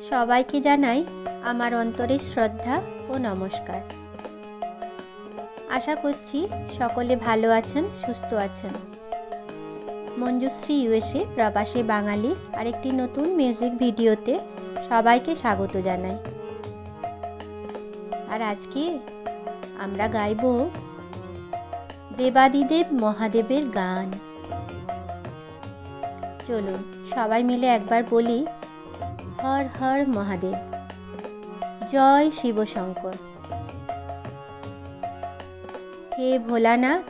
সবাইকে জানাই আমার অন্তরের শ্রদ্ধা ও নমস্কার। আশা করছি সকলে ভালো আছেন, সুস্থ আছেন। মঞ্জুশ্রী ইউএসএ প্রবাসী বাঙালি আরেকটি নতুন মিউজিক ভিডিওতে সবাইকে স্বাগত জানাই। আর আজকে আমরা গাইব দেবাদিদেব মহাদেবের গান। চলুন সবাই মিলে একবার বলি, হর হর মহাদেব, জয় শিব শঙ্কর। হে ভোলানাথ,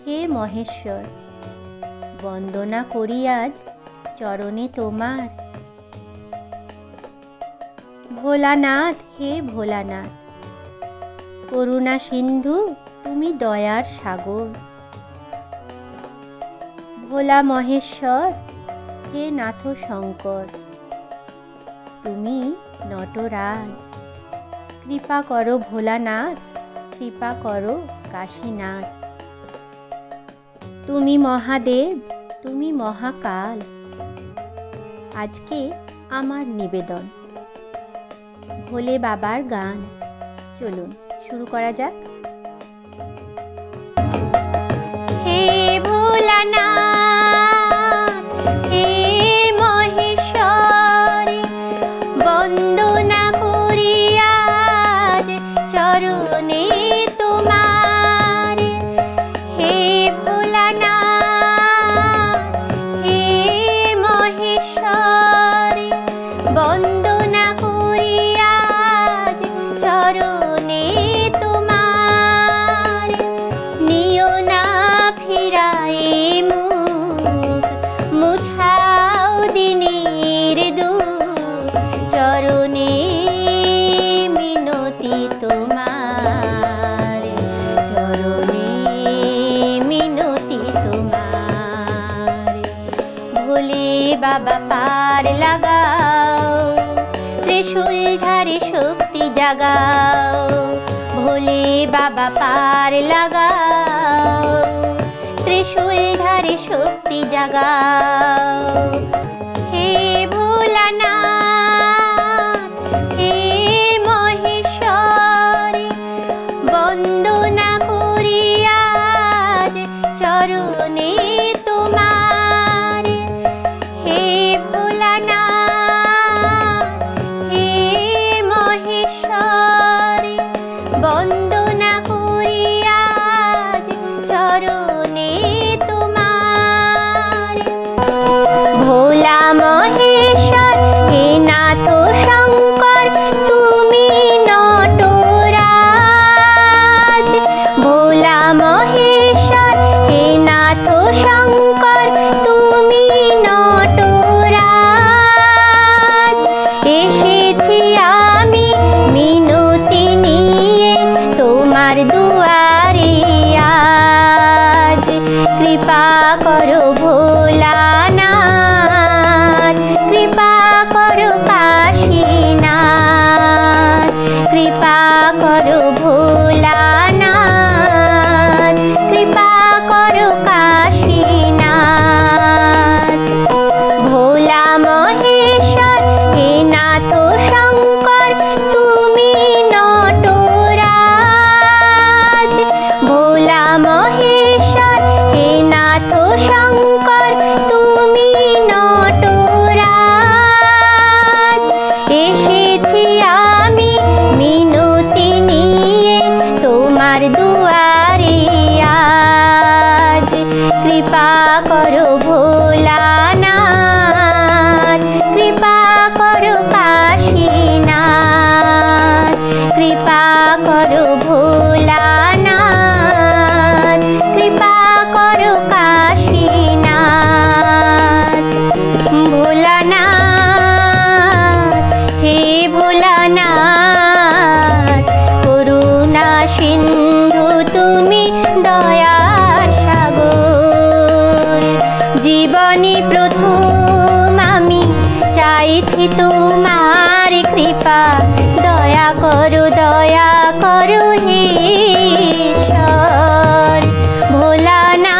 হে মহেশ্বর, বন্দনা করি আজ চরণে তোমার। ভোলানাথ, হে ভোলানাথ, করুণা সিন্ধু তুমি দয়ার সাগর। ভোলা মহেশ্বর, হে নাথ শঙ্কর, তুমি নটরাজ। কৃপা করো ভোলানাথ, কৃপা করো কাশীনাথ। তুমি মহাদেব, তুমি মহাকাল। আজকে আমার নিবেদন ভোলে বাবার গান। চলুন শুরু করা যাক। হে ভোলানাথ, হে মহেশ্বর, বন্দনা করি আজ চরণে তোমার। হে ভোলানাথ, হে মহেশ্বর, বন্দনা করি আজ চরণে তোমার। নিও না ফিরাই মুখ, মুছাও দিনের দুঃখ, চরণে মিনতি তোমার, চরণে মিনতি তোমার। ভোলে বাবা পার লাগাও, ত্রিশূল ধারে শক্তি জাগাও। ভোলে বাবা পার লাগাও, ত্রিশূল ধারে শক্তি জাগাও। হে ভোলানাথ, হে মহেশ্বর, বন্দনা করি আজ চরণে তোমার। হে ভোলানাথ, হে মহেশ্বর, বন্দনা করি আজ চরণে তোমার। ভোলা মহেশ্বর, হে নাথ শঙ্কর, তুমি নটরাজ। ভোলা মহেশ্বর, হে নাথ শঙ্কর, তুমি নটরাজ। এসেছি আমি মিনতি নিয়ে তোমার দুয়ারে আজ। কৃপা করো ভোলানাথ, কৃপা করো কাশীনাথ। কৃপা করো ভোলানাথ, কৃপা করো কাশীনাথ। ভোলা মহেশ্বর, হে নাথ শঙ্কর, তুমি নটরাজ। ভোলা মহেশ্বর, হে নাথ শঙ্কর, তুমি নটরাজ। এসেছি আমি মিনতি নিয়ে তোমার দুয়ারে আজ। কৃপা করো ভোলানাথ, কৃপা করো কাশীনাথ। কৃপা করো ভোলানাথ, কৃপা করো কাশীনাথ। ভোলানাথ, হে ভোলানাথ, করুণা সিন্ধু তুমি দয়ার সাগর। জীবনে প্রথম আমি চাইছি তোমার কৃপা। দয়া করো, দয়া করো হে ঈশ্বর। ভোলানাথ,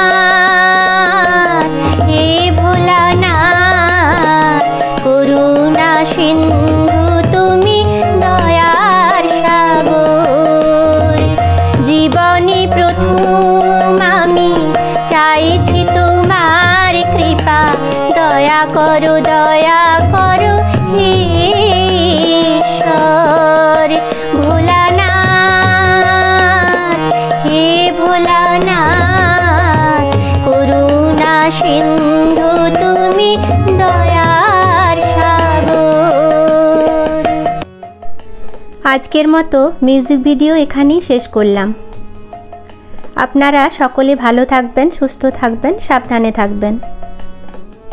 হে ভোলানাথ, করুণা সিন্ধু করো হে ঈশ্বর। ভোলানাথ হে ভোলানাথ, করুণা সিন্ধু তুমি দয়ার সাগর। আজকের মতো মিউজিক ভিডিও এখানেই শেষ করলাম। আপনারা সকলে ভালো থাকবেন, সুস্থ থাকবেন, সাবধানে থাকবেন।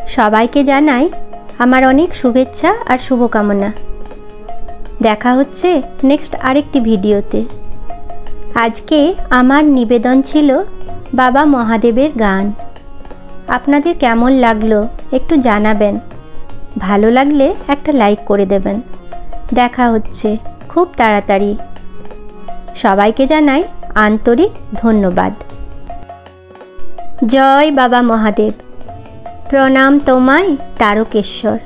সবাইকে জানাই আমার অনেক শুভেচ্ছা আর শুভকামনা। দেখা হচ্ছে নেক্সট আরেকটি ভিডিওতে। আজকে আমার নিবেদন ছিল বাবা মহাদেবের গান। আপনাদের কেমন লাগলো একটু জানাবেন। ভালো লাগলে একটা লাইক করে দেবেন। দেখা হচ্ছে খুব তাড়াতাড়ি। সবাইকে জানাই আন্তরিক ধন্যবাদ। জয় বাবা মহাদেব। প্রণাম তোমায় তারকেশ্বর।